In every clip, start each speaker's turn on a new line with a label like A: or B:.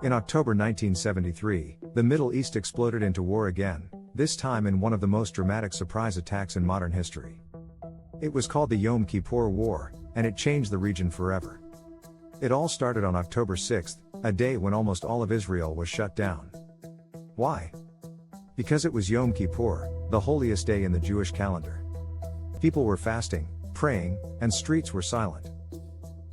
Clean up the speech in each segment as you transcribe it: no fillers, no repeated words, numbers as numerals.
A: In October 1973, the Middle East exploded into war again, this time in one of the most dramatic surprise attacks in modern history. It was called the Yom Kippur War, and it changed the region forever. It all started on October 6, a day when almost all of Israel was shut down. Why? Because it was Yom Kippur, the holiest day in the Jewish calendar. People were fasting, praying, and streets were silent.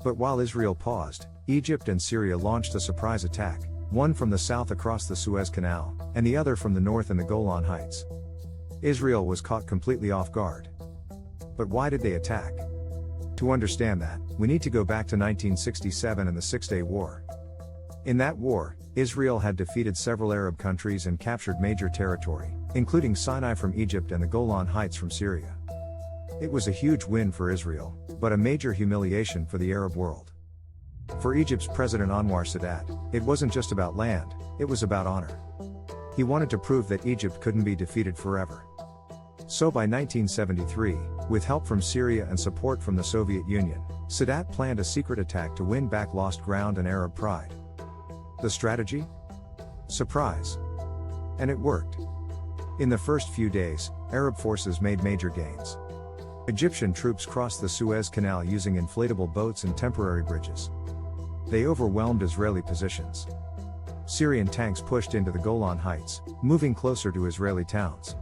A: But while Israel paused, Egypt and Syria launched a surprise attack, one from the south across the Suez Canal, and the other from the north in the Golan Heights. Israel was caught completely off guard. But why did they attack? To understand that, we need to go back to 1967 and the Six-Day War. In that war, Israel had defeated several Arab countries and captured major territory, including Sinai from Egypt and the Golan Heights from Syria. It was a huge win for Israel, but a major humiliation for the Arab world. For Egypt's President Anwar Sadat, it wasn't just about land, it was about honor. He wanted to prove that Egypt couldn't be defeated forever. So by 1973, with help from Syria and support from the Soviet Union, Sadat planned a secret attack to win back lost ground and Arab pride. The strategy? Surprise. And it worked. In the first few days, Arab forces made major gains. Egyptian troops crossed the Suez Canal using inflatable boats and temporary bridges. They overwhelmed Israeli positions. Syrian tanks pushed into the Golan Heights, moving closer to Israeli towns.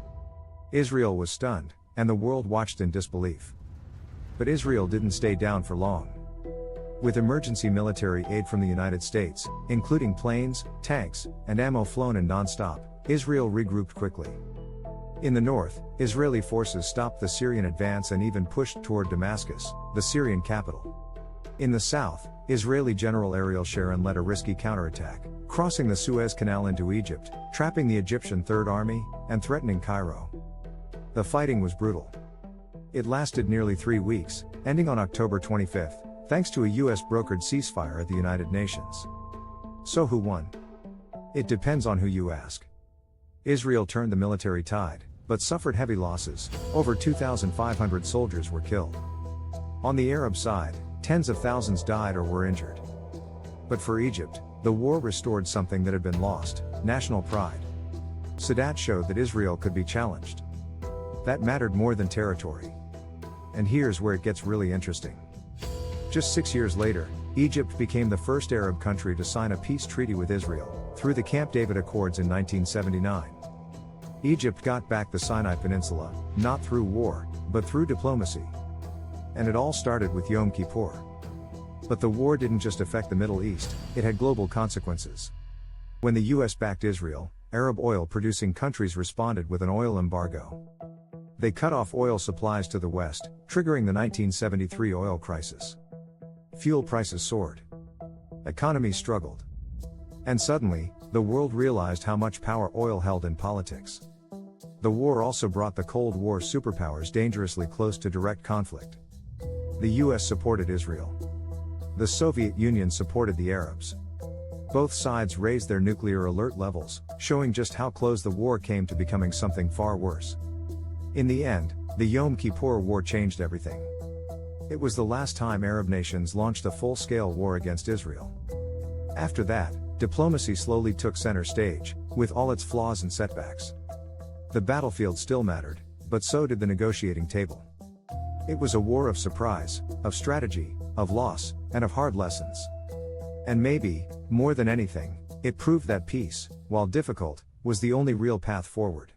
A: Israel was stunned, and the world watched in disbelief. But Israel didn't stay down for long. With emergency military aid from the United States, including planes, tanks, and ammo flown in non-stop, Israel regrouped quickly. In the north, Israeli forces stopped the Syrian advance and even pushed toward Damascus, the Syrian capital. In the south, Israeli General Ariel Sharon led a risky counterattack, crossing the Suez Canal into Egypt, trapping the Egyptian Third Army, and threatening Cairo. The fighting was brutal. It lasted nearly 3 weeks, ending on October 25, thanks to a US-brokered ceasefire at the United Nations. So who won? It depends on who you ask. Israel turned the military tide, but suffered heavy losses. Over 2,500 soldiers were killed. On the Arab side, tens of thousands died or were injured. But for Egypt, the war restored something that had been lost: national pride. Sadat showed that Israel could be challenged. That mattered more than territory. And here's where it gets really interesting. Just 6 years later, Egypt became the first Arab country to sign a peace treaty with Israel, through the Camp David Accords in 1979. Egypt got back the Sinai Peninsula, not through war, but through diplomacy. And it all started with Yom Kippur. But the war didn't just affect the Middle East, it had global consequences. When the US backed Israel, Arab oil-producing countries responded with an oil embargo. They cut off oil supplies to the west, triggering the 1973 oil crisis. Fuel prices soared. Economies struggled. And suddenly, the world realized how much power oil held in politics. The war also brought the Cold War superpowers dangerously close to direct conflict. The US supported Israel. The Soviet Union supported the Arabs. Both sides raised their nuclear alert levels, showing just how close the war came to becoming something far worse. In the end, the Yom Kippur War changed everything. It was the last time Arab nations launched a full-scale war against Israel. After that, diplomacy slowly took center stage, with all its flaws and setbacks. The battlefield still mattered, but so did the negotiating table. It was a war of surprise, of strategy, of loss, and of hard lessons. And maybe, more than anything, it proved that peace, while difficult, was the only real path forward.